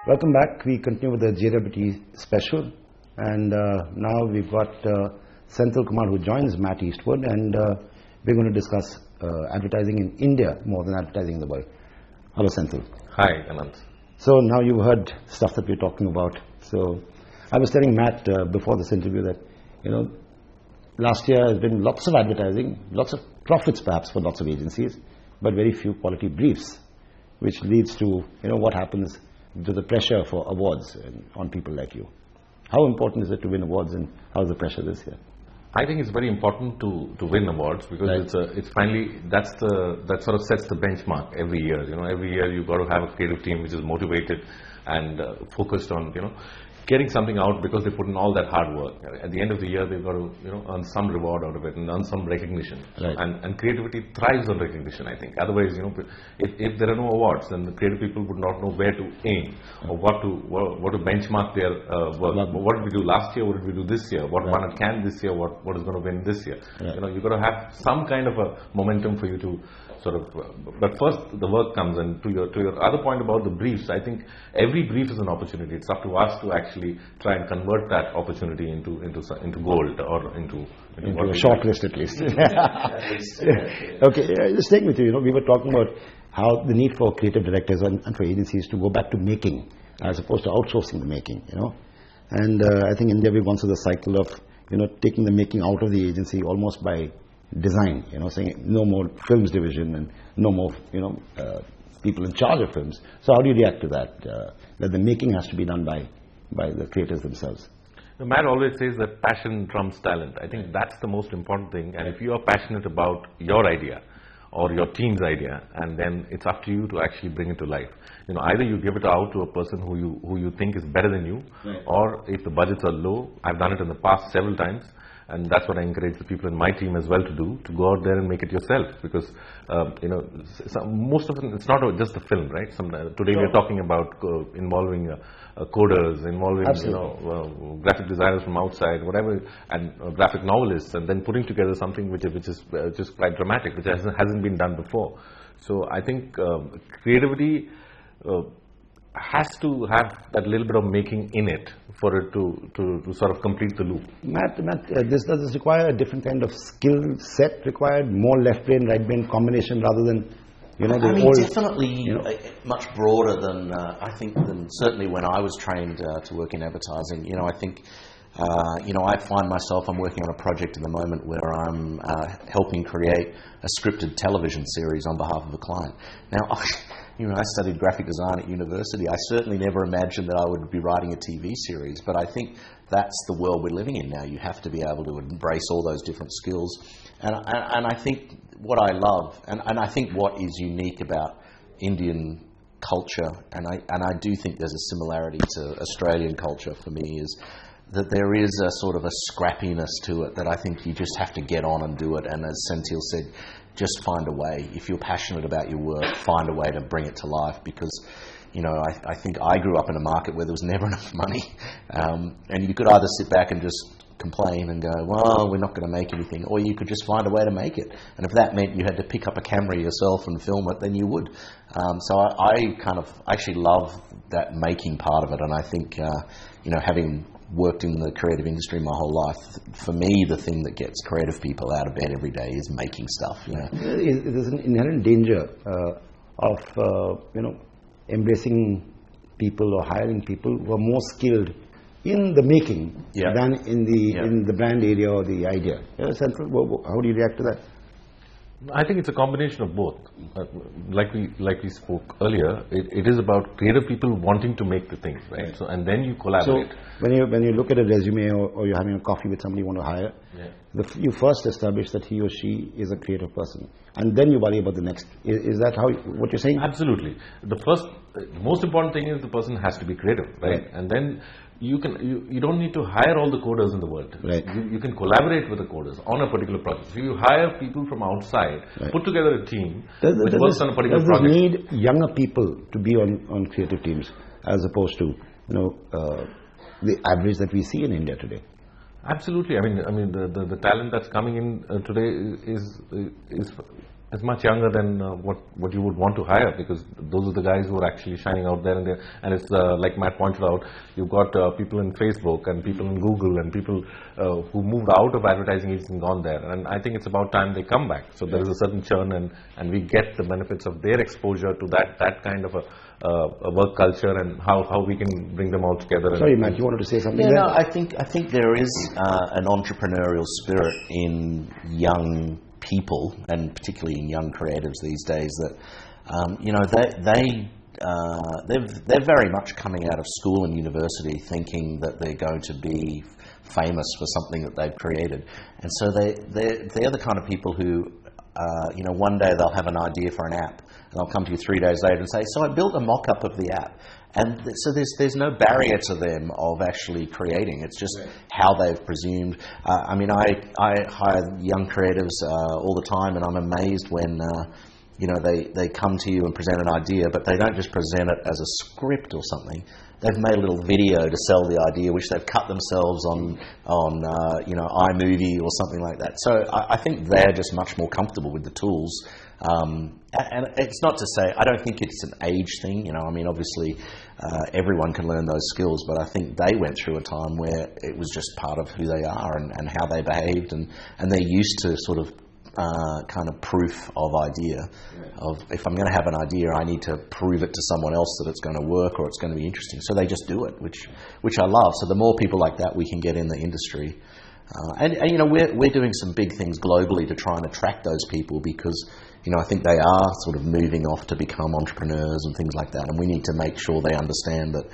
Welcome back. We continue with the JWT special, and now we've got SENTHIL Kumar who joins Matt Eastwood, and we're going to discuss advertising in India more than advertising in the world. Hello, SENTHIL. Hi, Anand. So now you've heard stuff that we're talking about. So I was telling Matt before this interview that, last year has been lots of advertising, lots of profits perhaps for lots of agencies, but very few quality briefs, which leads to, what happens to the pressure for awards on people like you. How important is it to win awards, and how's the pressure this year? I think it's very important to win awards, because it's finally, that sort of sets the benchmark every year. Every year you've got to have a creative team which is motivated and focused on getting something out, because they put in all that hard work. At the end of the year, they've got to earn some reward out of it and earn some recognition. Right. And creativity thrives on recognition, I think. Otherwise, if there are no awards, then the creative people would not know where to aim or what to benchmark their work. What did we do last year? What did we do this year? What won a can this year? What is going to win this year? Right. You've got to have some kind of a momentum for you to sort of. But first, the work comes. And to your other point about the briefs, I think every brief is an opportunity. It's up to us to actually try and convert that opportunity into gold, or into a short list at least. Okay, just staying with you. We were talking about how the need for creative directors and for agencies to go back to making as opposed to outsourcing the making. And I think India, we've gone through the cycle of taking the making out of the agency almost by design. Saying no more films division and no more people in charge of films. So how do you react to that? That the making has to be done by the creators themselves. Matt always says that passion trumps talent. I think that's the most important thing. And if you are passionate about your idea or your team's idea, and then it's up to you to actually bring it to life. Either you give it out to a person who you think is better than you, right. Or if the budgets are low. I've done it in the past several times. And that's what I encourage the people in my team as well to do, to go out there and make it yourself. Because, most of it, it's not just the film, right? Today we're talking about involving coders, involving, graphic designers from outside, whatever, and graphic novelists, and then putting together something which is quite dramatic, which hasn't been done before. So I think creativity has to have that little bit of making in it for it to sort of complete the loop. Matt, does this require a different kind of skill set required, more left brain, right brain combination rather than, definitely much broader than, I think, than certainly when I was trained to work in advertising. I think, I find myself, I'm working on a project at the moment where I'm helping create a scripted television series on behalf of a client. Now, I studied graphic design at university. I certainly never imagined that I would be writing a TV series, but I think that's the world we're living in now. You have to be able to embrace all those different skills. And I think what I love, and I think what is unique about Indian culture, and I do think there's a similarity to Australian culture for me, is that there is a sort of a scrappiness to it that I think you just have to get on and do it. And as Senthil said, just find a way. If you're passionate about your work, find a way to bring it to life, because I think I grew up in a market where there was never enough money, and you could either sit back and just complain and go, well, we're not going to make anything, or you could just find a way to make it. And if that meant you had to pick up a camera yourself and film it, then you would. So I kind of actually love that making part of it, and I think having worked in the creative industry my whole life, for me the thing that gets creative people out of bed every day is making stuff. There's an inherent danger of embracing people or hiring people who are more skilled in the making than in the brand area or the idea. Senthil, how do you react to that? I think it's a combination of both. Like we spoke earlier, it is about creative people wanting to make the thing, right? So, and then you collaborate. So when you look at a resume, or you're having a coffee with somebody you want to hire, you first establish that he or she is a creative person, and then you worry about the next. Is that what you're saying? Absolutely. The most important thing is the person has to be creative, right? And then you don't need to hire all the coders in the world. Right. You can collaborate with the coders on a particular project. So you hire people from outside, put together a team which works on a particular project. Does it need younger people to be on creative teams as opposed to the average that we see in India today? Absolutely. I mean the talent that's coming in today is is much younger than what you would want to hire, because those are the guys who are actually shining out there. And it's like Matt pointed out, you've got people in Facebook and people in Google and people who moved out of advertising agencies and gone there. And I think it's about time they come back. So there is a certain churn, and we get the benefits of their exposure to that kind of a work culture, and how we can bring them all together. Sorry, Matt, you wanted to say something? Yeah, there? no, I think there is an entrepreneurial spirit in young people, and particularly in young creatives these days, that they're very much coming out of school and university thinking that they're going to be famous for something that they've created, and so they're the kind of people who one day they'll have an idea for an app, and they'll come to you 3 days later and say, so I built a mock-up of the app. And so there's no barrier to them of actually creating. It's just how they've presumed. I hire young creatives all the time, and I'm amazed when they come to you and present an idea, but they don't just present it as a script or something. They've made a little video to sell the idea, which they've cut themselves on iMovie or something like that. So I think they're just much more comfortable with the tools. And it's not to say, I don't think it's an age thing, obviously everyone can learn those skills, but I think they went through a time where it was just part of who they are and how they behaved, and they're used to sort of kind of proof of idea, of if I'm going to have an idea, I need to prove it to someone else that it's going to work or it's going to be interesting. So they just do it, which I love. So the more people like that we can get in the industry, and we're doing some big things globally to try and attract those people, because I think they are sort of moving off to become entrepreneurs and things like that, and we need to make sure they understand that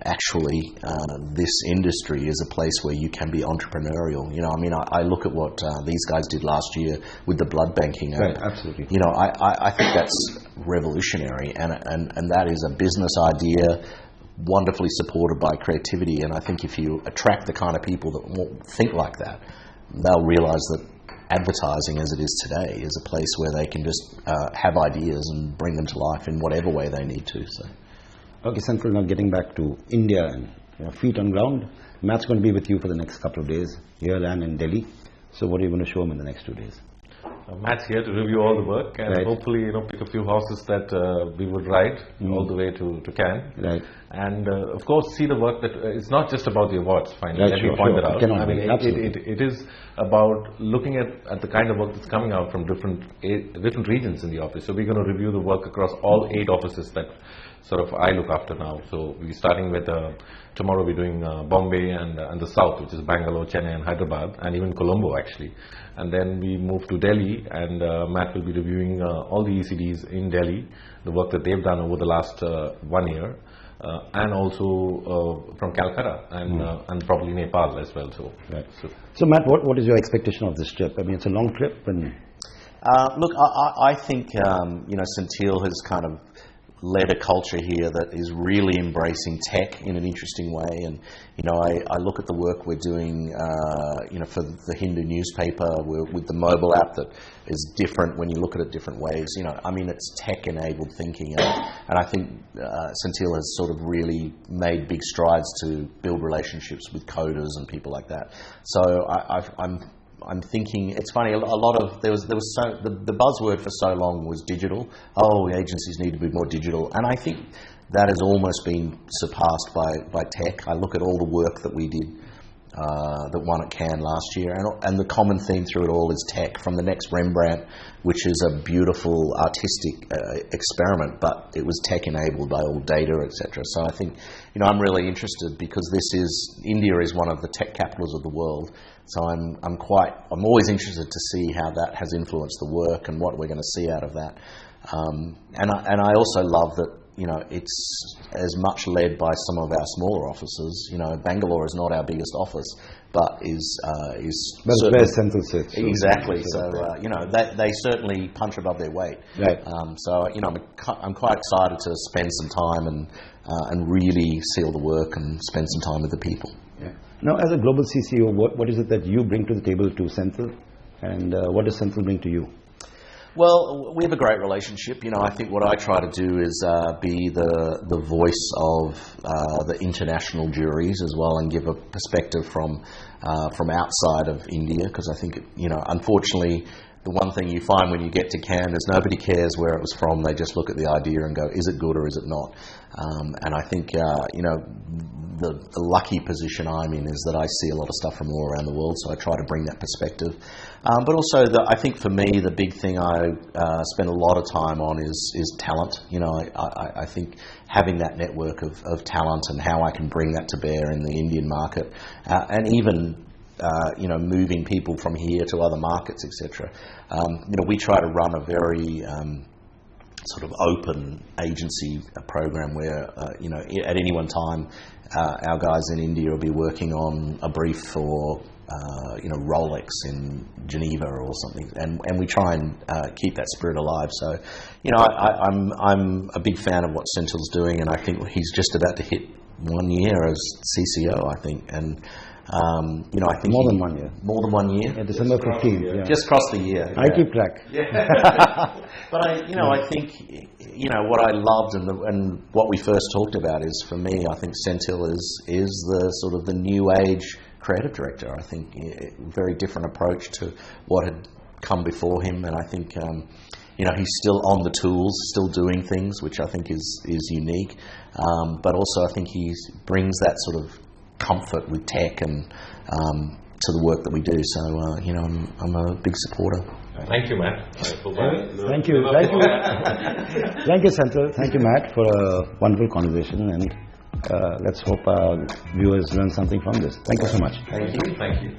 actually this industry is a place where you can be entrepreneurial. I look at what these guys did last year with the blood banking app. Right, absolutely. I think that's revolutionary, and that is a business idea wonderfully supported by creativity, and I think if you attract the kind of people that think like that, they'll realize that advertising as it is today is a place where they can just have ideas and bring them to life in whatever way they need to. So. Okay, Senthil, now getting back to India and feet on ground. Matt's going to be with you for the next couple of days, here and in Delhi. So what are you going to show him in the next 2 days? Matt's here to review all the work and hopefully pick a few horses that we would ride all the way to Cannes. Right. And of course see the work that it's not just about the awards. Finally, let me point that out. It is about looking at the kind of work that's coming out from different regions in the office. So we're going to review the work across all 8 offices that sort of I look after now. So we're starting with tomorrow we're doing Bombay and the South, which is Bangalore, Chennai and Hyderabad, and even Colombo actually. And then we move to Delhi, and Matt will be reviewing all the ECDs in Delhi, the work that they've done over the last 1 year, and also from Calcutta and probably Nepal as well. So, so Matt, what is your expectation of this trip? I mean, it's a long trip, and look, I think SENTHIL has kind of led a culture here that is really embracing tech in an interesting way, and I look at the work we're doing for the Hindu newspaper with the mobile app that is different when you look at it different ways. It's tech enabled thinking, and I think SENTHIL has sort of really made big strides to build relationships with coders and people like that. So I'm thinking, it's funny, a lot of, there was the buzzword for so long was digital. Agencies need to be more digital. And I think that has almost been surpassed by tech. I look at all the work that we did, that won at Cannes last year, and the common theme through it all is tech, from the next Rembrandt, which is a beautiful artistic experiment, but it was tech enabled by all data, etc. So I think, I'm really interested, because India is one of the tech capitals of the world. So I'm always interested to see how that has influenced the work and what we're going to see out of that. And I also love that it's as much led by some of our smaller offices. Bangalore is not our biggest office, but is where SENTHIL sits. Exactly. So they certainly punch above their weight. Right. I'm quite excited to spend some time and really seal the work and spend some time with the people. Yeah. Now, as a global CCO, what is it that you bring to the table to SENTHIL, and what does SENTHIL bring to you? Well, we have a great relationship. I think what I try to do is be the voice of the international juries as well, and give a perspective from outside of India, because I think unfortunately the one thing you find when you get to Cannes is nobody cares where it was from. They just look at the idea and go, is it good or is it not? And I think, the lucky position I'm in is that I see a lot of stuff from all around the world, so I try to bring that perspective. But also, I think for me, the big thing I spend a lot of time on is talent. I think having that network of talent and how I can bring that to bear in the Indian market, and even moving people from here to other markets, etc. We try to run a very sort of open agency program where, at any one time, our guys in India will be working on a brief for, Rolex in Geneva or something, and we try and keep that spirit alive. So, I'm a big fan of what SENTHIL's doing, and I think he's just about to hit 1 year as CCO, I think, and I think more than 1 year. More than 1 year. Yeah, December 15th. Yeah. Just crossed the year. I keep track. Yeah. But I think what I loved and what we first talked about is, for me, I think SENTHIL is the sort of the new age creative director. I think a very different approach to what had come before him, and I think he's still on the tools, still doing things, which I think is unique. But also I think he brings that sort of comfort with tech and to the work that we do. So I'm a big supporter. Thank you, Matt. Thank you. Thank you, SENTHIL. Thank you, Matt, for a wonderful conversation, and let's hope our viewers learn something from this. Thank you so much. Thank you.